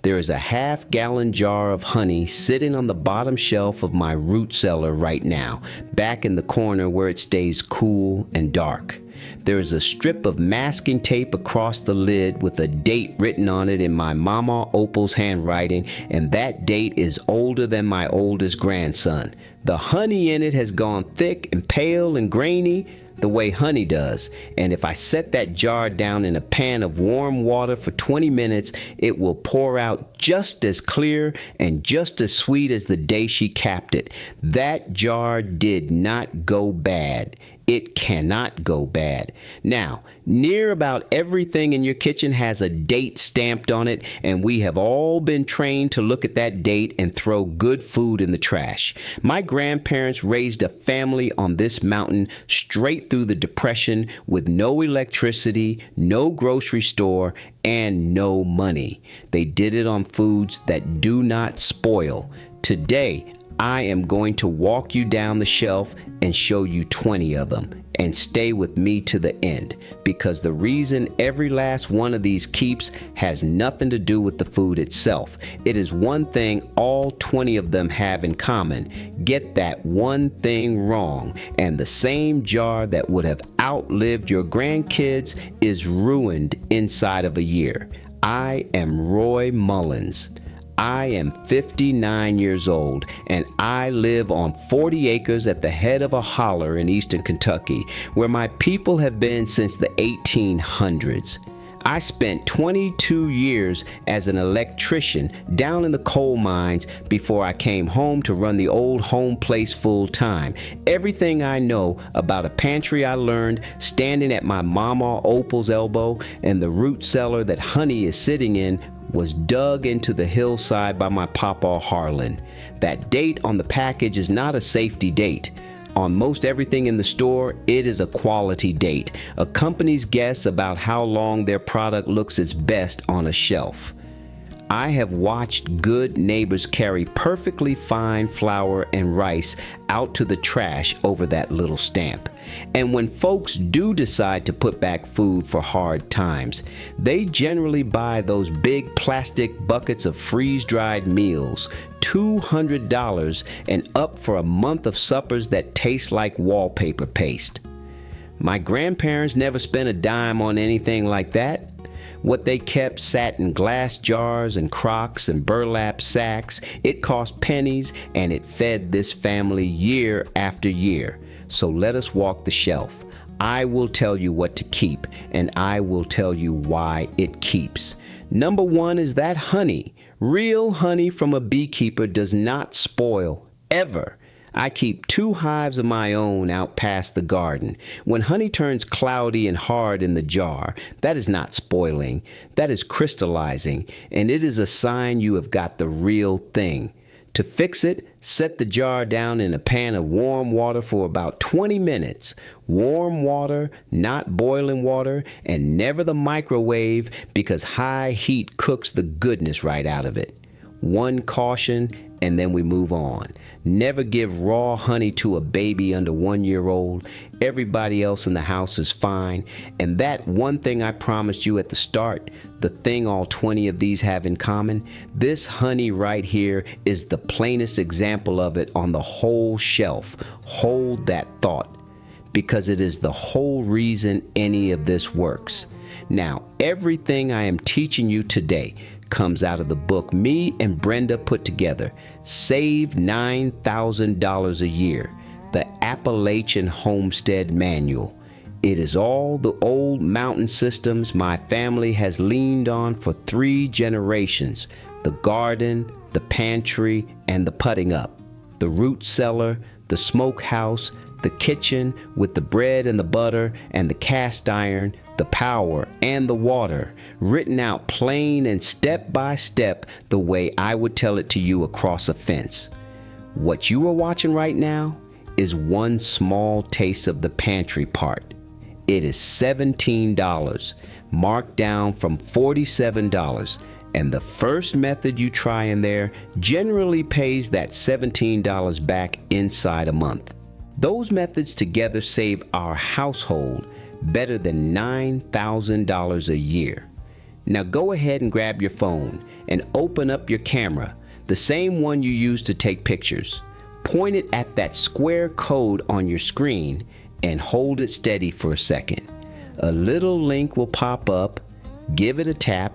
There is a half-gallon jar of honey sitting on the bottom shelf of my root cellar right now, back in the corner where it stays cool and dark. There is a strip of masking tape across the lid with a date written on it in my Mama Opal's handwriting, and that date is older than my oldest grandson. The honey in it has gone thick and pale and grainy, the way honey does, and if I set that jar down in a pan of warm water for 20 minutes, it will pour out just as clear and just as sweet as the day she capped it. That jar did not go bad. It cannot go bad. Now, near about everything in your kitchen has a date stamped on it, and we have all been trained to look at that date and throw good food in the trash. My grandparents raised a family on this mountain straight through the Depression with no electricity, no grocery store, and no money. They did it on foods that do not spoil. Today, I am going to walk you down the shelf and show you 20 of them, and stay with me to the end, because the reason every last one of these keeps has nothing to do with the food itself. It is one thing all 20 of them have in common. Get that one thing wrong, and the same jar that would have outlived your grandkids is ruined inside of a year. I am Roy Mullins. I am 59 years old, and I live on 40 acres at the head of a holler in eastern Kentucky, where my people have been since the 1800s. I spent 22 years as an electrician down in the coal mines before I came home to run the old home place full time. Everything I know about a pantry I learned standing at my Mama Opal's elbow, and the root cellar that honey is sitting in was dug into the hillside by my Papa Harlan. That date on the package is not a safety date. On most everything in the store, it is a quality date, a company's guess about how long their product looks its best on a shelf. I have watched good neighbors carry perfectly fine flour and rice out to the trash over that little stamp. And when folks do decide to put back food for hard times, they generally buy those big plastic buckets of freeze-dried meals, $200 and up for a month of suppers that taste like wallpaper paste. My grandparents never spent a dime on anything like that. What they kept sat in glass jars and crocks and burlap sacks. It cost pennies, and it fed this family year after year. So let us walk the shelf. I will tell you what to keep, and I will tell you why it keeps. Number one is that honey. Real honey from a beekeeper does not spoil, ever. I keep 2 hives of my own out past the garden. When honey turns cloudy and hard in the jar, that is not spoiling, that is crystallizing, and it is a sign you have got the real thing. To fix it, set the jar down in a pan of warm water for about 20 minutes. Warm water, not boiling water, and never the microwave, because high heat cooks the goodness right out of it. One caution, and then we move on. Never give raw honey to a baby under 1 year old. Everybody else in the house is fine. And that one thing I promised you at the start, the thing all 20 of these have in common, this honey right here is the plainest example of it on the whole shelf. Hold that thought, because it is the whole reason any of this works. Now, everything I am teaching you today comes out of the book me and Brenda put together, Save $9,000 a Year, the Appalachian Homestead Manual. It is all the old mountain systems my family has leaned on for 3 generations: the garden, the pantry, and the putting up, the root cellar, the smokehouse, the kitchen with the bread and the butter and the cast iron, the power and the water, written out plain and step by step the way I would tell it to you across a fence. What you are watching right now is one small taste of the pantry part. It is $17, marked down from $47, and the first method you try in there generally pays that $17 back inside a month. Those methods together save our household better than $9,000 a year. Now go ahead and grab your phone and open up your camera, the same one you use to take pictures. Point it at that square code on your screen and hold it steady for a second. A little link will pop up, give it a tap,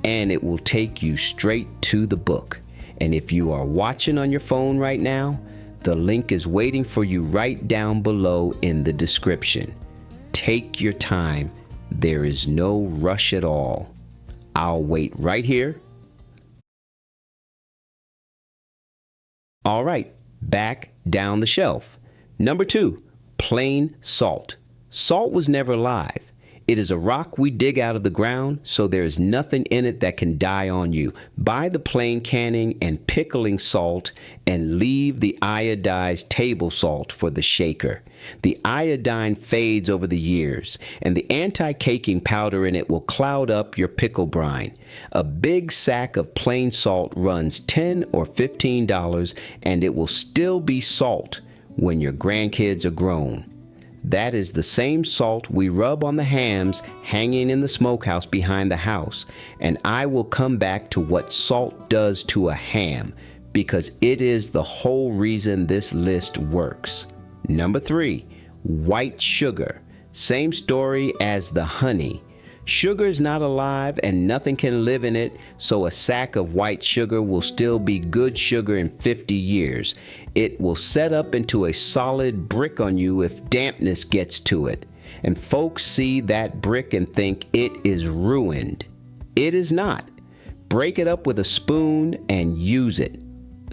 and it will take you straight to the book. And if you are watching on your phone right now, the link is waiting for you right down below in the description. Take your time. There is no rush at all. I'll wait right here. All right, back down the shelf. Number 2, plain salt. Salt was never alive. It is a rock we dig out of the ground, so there is nothing in it that can die on you. Buy the plain canning and pickling salt and leave the iodized table salt for the shaker. The iodine fades over the years, and the anti-caking powder in it will cloud up your pickle brine. A big sack of plain salt runs $10 or $15, and it will still be salt when your grandkids are grown. That is the same salt we rub on the hams hanging in the smokehouse behind the house. And I will come back to what salt does to a ham, because it is the whole reason this list works. Number 3, white sugar. Same story as the honey. Sugar is not alive and nothing can live in it, so a sack of white sugar will still be good sugar in 50 years. It will set up into a solid brick on you if dampness gets to it. And folks see that brick and think it is ruined. It is not. Break it up with a spoon and use it.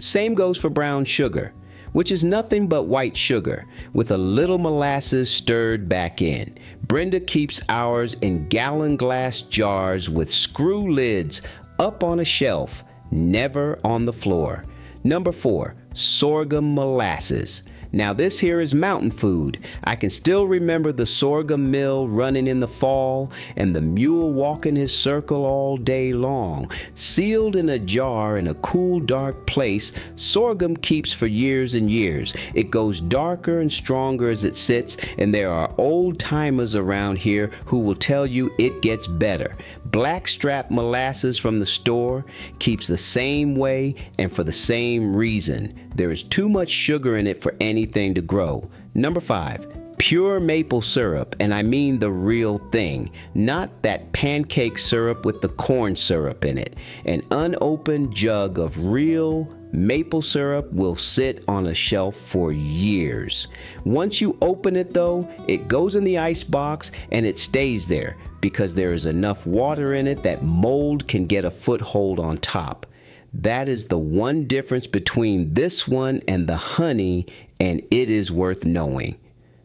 Same goes for brown sugar, which is nothing but white sugar with a little molasses stirred back in. Brenda keeps ours in gallon glass jars with screw lids up on a shelf, never on the floor. Number 4, sorghum molasses. Now this here is mountain food. I can still remember the sorghum mill running in the fall and the mule walking his circle all day long. Sealed in a jar in a cool, dark place, sorghum keeps for years and years. It goes darker and stronger as it sits, and there are old timers around here who will tell you it gets better. Blackstrap molasses from the store keeps the same way and for the same reason. There is too much sugar in it for anything to grow. Number 5, pure maple syrup, and I mean the real thing, not that pancake syrup with the corn syrup in it. An unopened jug of real maple syrup will sit on a shelf for years. Once you open it though, it goes in the ice box and it stays there because there is enough water in it that mold can get a foothold on top. That is the one difference between this one and the honey, and it is worth knowing.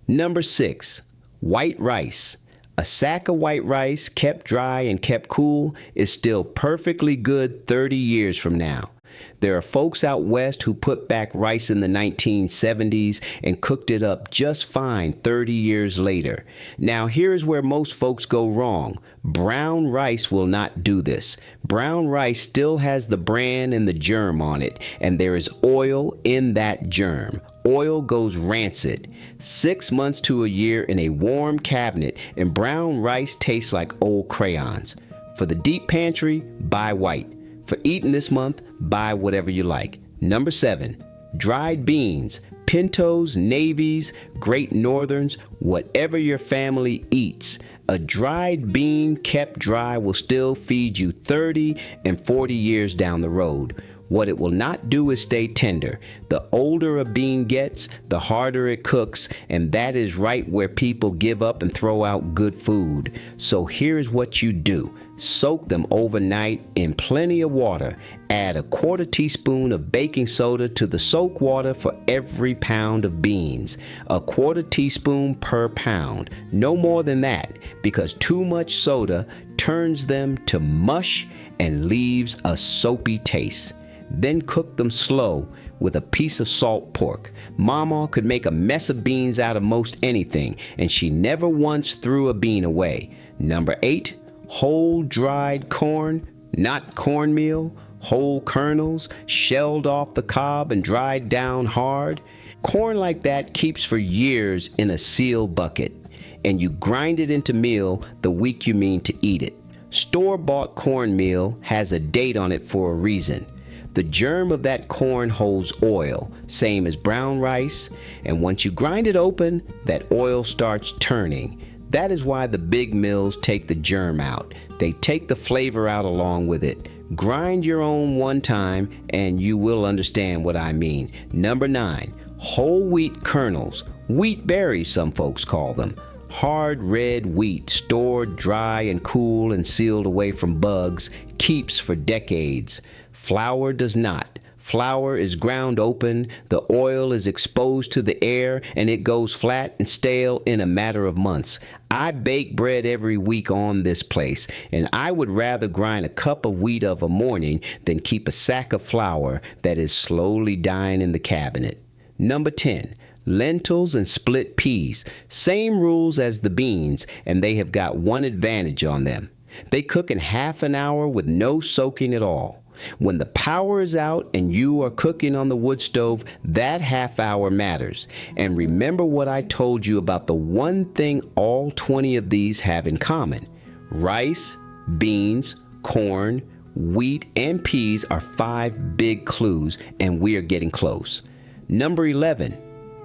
Number 6, white rice. A sack of white rice kept dry and kept cool is still perfectly good 30 years from now. There are folks out west who put back rice in the 1970s and cooked it up just fine 30 years later. Now here's where most folks go wrong. Brown rice will not do this. Brown rice still has the bran and the germ on it, and there is oil in that germ. Oil goes rancid. 6 months to a year in a warm cabinet, and brown rice tastes like old crayons. For the deep pantry, buy white. For eating this month, buy whatever you like. Number 7, dried beans. Pintos, navies, Great Northerns, whatever your family eats. A dried bean kept dry will still feed you 30 and 40 years down the road. What it will not do is stay tender. The older a bean gets, the harder it cooks, and that is right where people give up and throw out good food. So here's what you do. Soak them overnight in plenty of water. Add a 1/4 teaspoon of baking soda to the soak water for every pound of beans. A 1/4 teaspoon per pound. No more than that, because too much soda turns them to mush and leaves a soapy taste. Then cook them slow with a piece of salt pork. Mama could make a mess of beans out of most anything, and she never once threw a bean away. Number 8, whole dried corn, not cornmeal, whole kernels, shelled off the cob and dried down hard. Corn like that keeps for years in a sealed bucket, and you grind it into meal the week you mean to eat it. Store-bought cornmeal has a date on it for a reason. The germ of that corn holds oil, same as brown rice, and once you grind it open, that oil starts turning. That is why the big mills take the germ out. They take the flavor out along with it. Grind your own one time and you will understand what I mean. Number 9, whole wheat kernels. Wheat berries, some folks call them. Hard red wheat, stored dry and cool and sealed away from bugs, keeps for decades. Flour does not. Flour is ground open, the oil is exposed to the air, and it goes flat and stale in a matter of months. I bake bread every week on this place, and I would rather grind a cup of wheat of a morning than keep a sack of flour that is slowly dying in the cabinet. Number 10. Lentils and split peas. Same rules as the beans, and they have got one advantage on them. They cook in half an hour with no soaking at all. When the power is out and you are cooking on the wood stove, that half hour matters. And remember what I told you about the one thing all 20 of these have in common. Rice, beans, corn, wheat, and peas are 5 big clues, and we are getting close. Number 11,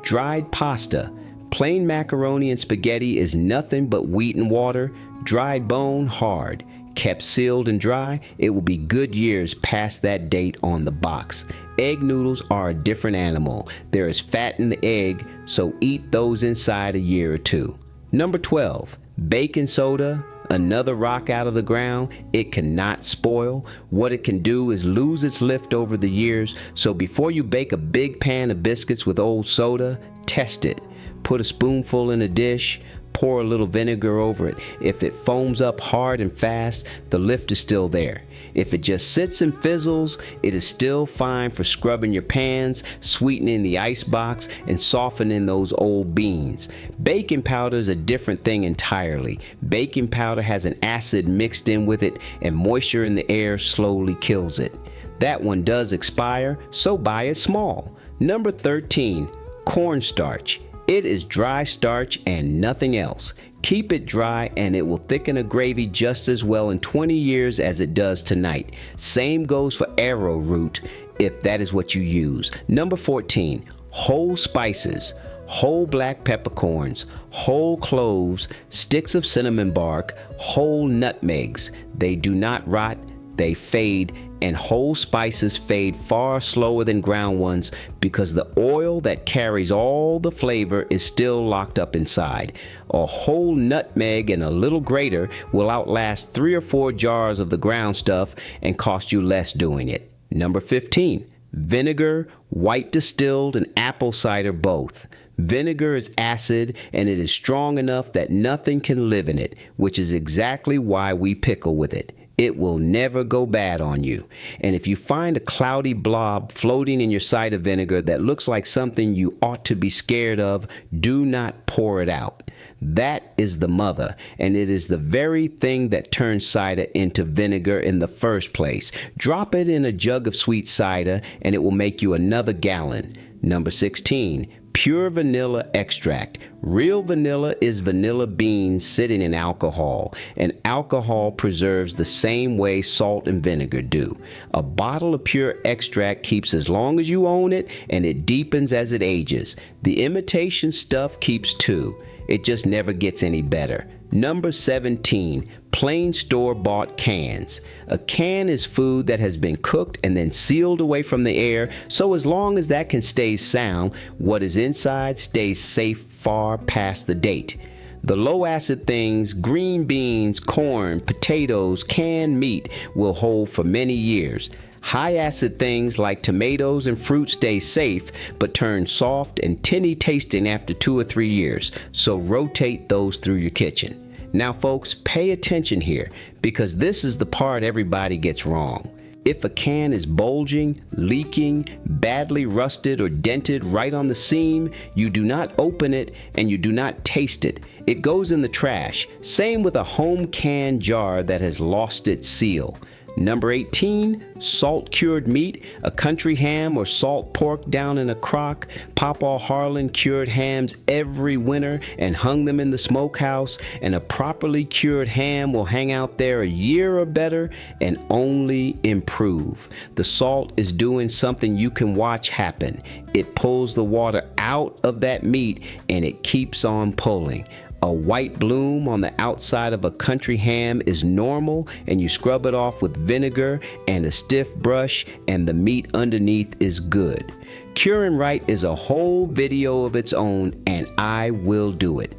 dried pasta. Plain macaroni and spaghetti is nothing but wheat and water, dried bone hard. Kept sealed and dry, it will be good years past that date on the box. Egg noodles are a different animal. There is fat in the egg, so eat those inside a year or two. Number 12, baking soda. Another rock out of the ground. It cannot spoil. What it can do is lose its lift over the years, so before you bake a big pan of biscuits with old soda, test it. Put a spoonful in a dish. Pour a little vinegar over it. If it foams up hard and fast, the lift is still there. If it just sits and fizzles, it is still fine for scrubbing your pans, sweetening the ice box, and softening those old beans. Baking powder is a different thing entirely. Baking powder has an acid mixed in with it, and moisture in the air slowly kills it. That one does expire, so buy it small. Number 13, cornstarch. It is dry starch and nothing else. Keep it dry and it will thicken a gravy just as well in 20 years as it does tonight. Same goes for arrowroot, if that is what you use. Number 14, whole spices. Whole black peppercorns, whole cloves, sticks of cinnamon bark, whole nutmegs. They do not rot, they fade, and whole spices fade far slower than ground ones because the oil that carries all the flavor is still locked up inside. A whole nutmeg and a little grater will outlast 3 or 4 jars of the ground stuff and cost you less doing it. Number 15, vinegar, white distilled, and apple cider both. Vinegar is acid and it is strong enough that nothing can live in it, which is exactly why we pickle with it. It will never go bad on you. And if you find a cloudy blob floating in your cider vinegar that looks like something you ought to be scared of, do not pour it out. That is the mother, and it is the very thing that turns cider into vinegar in the first place. Drop it in a jug of sweet cider and it will make you another gallon. Number 16, pure vanilla extract. Real vanilla is vanilla beans sitting in alcohol, and alcohol preserves the same way salt and vinegar do. A bottle of pure extract keeps as long as you own it, and it deepens as it ages. The imitation stuff keeps too. It just never gets any better. Number 17, plain store-bought cans. A can is food that has been cooked and then sealed away from the air, so as long as that can stay sound, what is inside stays safe far past the date. The low-acid things, green beans, corn, potatoes, canned meat, will hold for many years. High-acid things like tomatoes and fruit stay safe, but turn soft and tinny tasting after 2 or 3 years, so rotate those through your kitchen. Now folks, pay attention here, because this is the part everybody gets wrong. If a can is bulging, leaking, badly rusted, or dented right on the seam, you do not open it and you do not taste it. It goes in the trash. Same with a home can jar that has lost its seal. Number 18, salt cured meat, a country ham or salt pork down in a crock. Papa Harlan cured hams every winter and hung them in the smokehouse, and a properly cured ham will hang out there a year or better and only improve. The salt is doing something you can watch happen. It pulls the water out of that meat and it keeps on pulling. A white bloom on the outside of a country ham is normal, and you scrub it off with vinegar and a stiff brush, and the meat underneath is good. Curing right is a whole video of its own, and I will do it.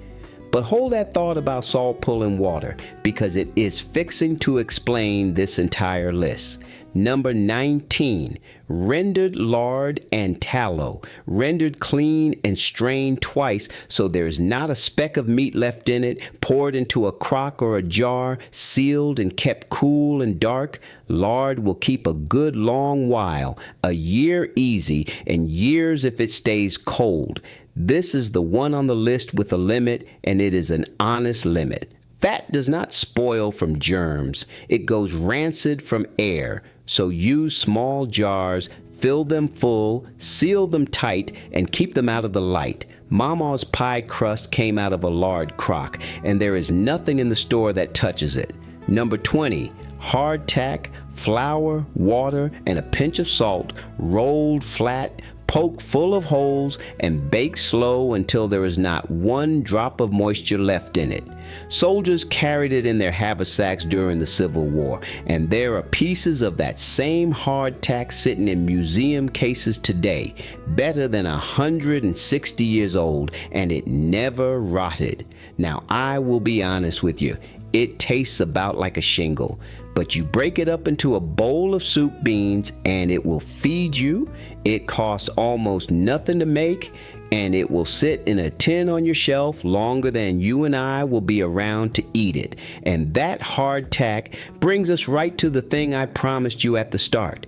But hold that thought about salt pulling water, because it is fixing to explain this entire list. Number 19, rendered lard and tallow, rendered clean and strained twice so there's not a speck of meat left in it, poured into a crock or a jar, sealed and kept cool and dark. Lard will keep a good long while, a year easy, and years if it stays cold. This is the one on the list with a limit, and it is an honest limit. Fat does not spoil from germs. It goes rancid from air. So use small jars, fill them full, seal them tight, and keep them out of the light. Mama's pie crust came out of a lard crock, and there is nothing in the store that touches it. Number 20, hardtack, flour, water, and a pinch of salt, rolled flat, poke full of holes, and bake slow until there is not one drop of moisture left in it. Soldiers carried it in their haversacks during the Civil War, and there are pieces of that same hardtack sitting in museum cases today, better than 160 years old, and it never rotted. Now, I will be honest with you, it tastes about like a shingle, but you break it up into a bowl of soup beans and it will feed you. It costs almost nothing to make, and it will sit in a tin on your shelf longer than you and I will be around to eat it. And that hardtack brings us right to the thing I promised you at the start.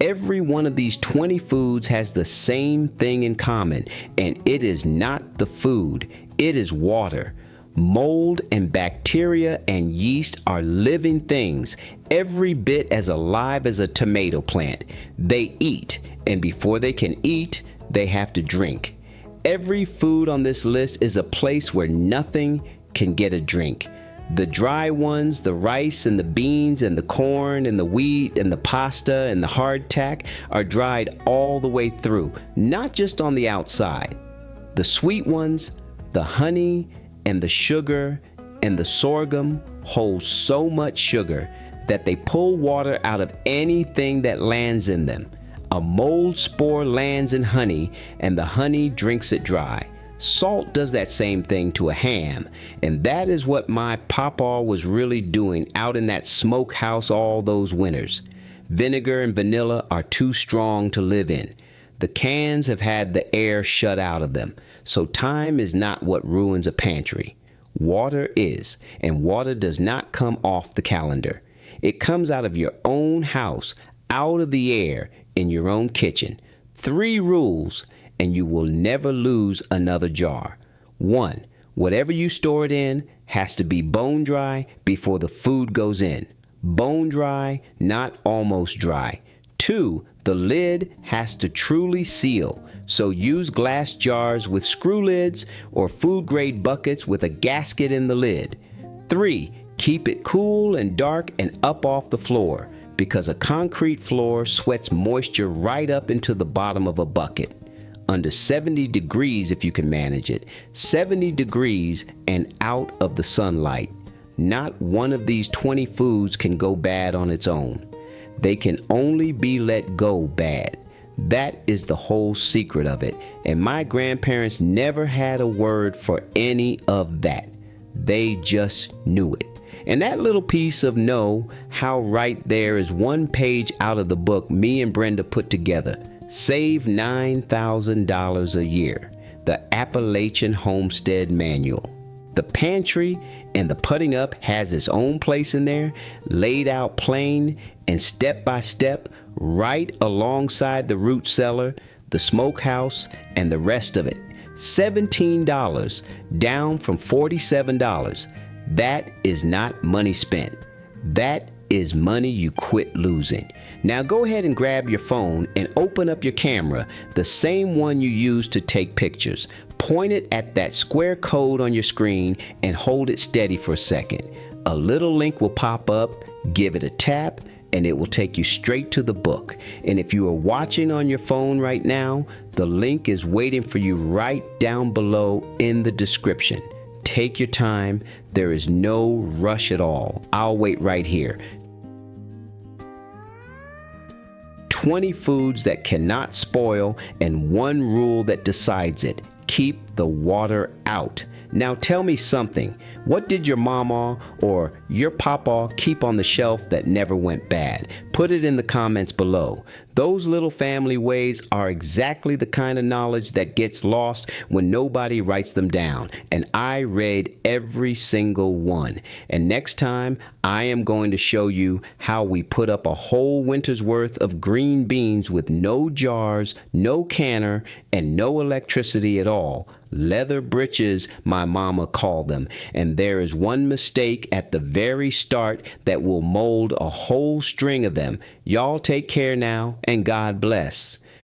Every one of these 20 foods has the same thing in common, and it is not the food, it is water. Mold and bacteria and yeast are living things, every bit as alive as a tomato plant. They eat, and before they can eat, they have to drink. Every food on this list is a place where nothing can get a drink. The dry ones, the rice and the beans and the corn and the wheat and the pasta and the hardtack, are dried all the way through, not just on the outside. The sweet ones, the honey and the sugar and the sorghum, hold so much sugar that they pull water out of anything that lands in them. A mold spore lands in honey, and the honey drinks it dry. Salt does that same thing to a ham, and that is what my papa was really doing out in that smokehouse all those winters. Vinegar and vanilla are too strong to live in. The cans have had the air shut out of them, so time is not what ruins a pantry. Water is, and water does not come off the calendar. It comes out of your own house, out of the air, in your own kitchen. 3 rules, and you will never lose another jar. 1, whatever you store it in has to be bone dry before the food goes in. Bone dry, not almost dry. 2, the lid has to truly seal, so use glass jars with screw lids or food-grade buckets with a gasket in the lid. 3, keep it cool and dark and up off the floor, because a concrete floor sweats moisture right up into the bottom of a bucket. Under 70 degrees if you can manage it. 70 degrees and out of the sunlight. Not one of these 20 foods can go bad on its own. They can only be let go bad. That is the whole secret of it. And my grandparents never had a word for any of that. They just knew it. And that little piece of know how right there is one page out of the book me and Brenda put together. Save $9,000 a year. The Appalachian Homestead Manual. The pantry and the putting up has its own place in there, laid out plain and step by step, right alongside the root cellar, the smokehouse, and the rest of it. $17, down from $47. That is not money spent. That is money you quit losing. Now go ahead and grab your phone and open up your camera, the same one you use to take pictures. Point it at that square code on your screen and hold it steady for a second. A little link will pop up, give it a tap, and it will take you straight to the book. And if you are watching on your phone right now, the link is waiting for you right down below in the description. Take your time. There is no rush at all. I'll wait right here. 20 foods that cannot spoil and one rule that decides it. Keep the water out. Now tell me something. What did your mama or your papa keep on the shelf that never went bad? Put it in the comments below. Those little family ways are exactly the kind of knowledge that gets lost when nobody writes them down. And I read every single one. And next time, I am going to show you how we put up a whole winter's worth of green beans with no jars, no canner, and no electricity at all. Leather britches, my mama called them. And there is one mistake at the very start that will mold a whole string of them. Y'all take care now, and God bless.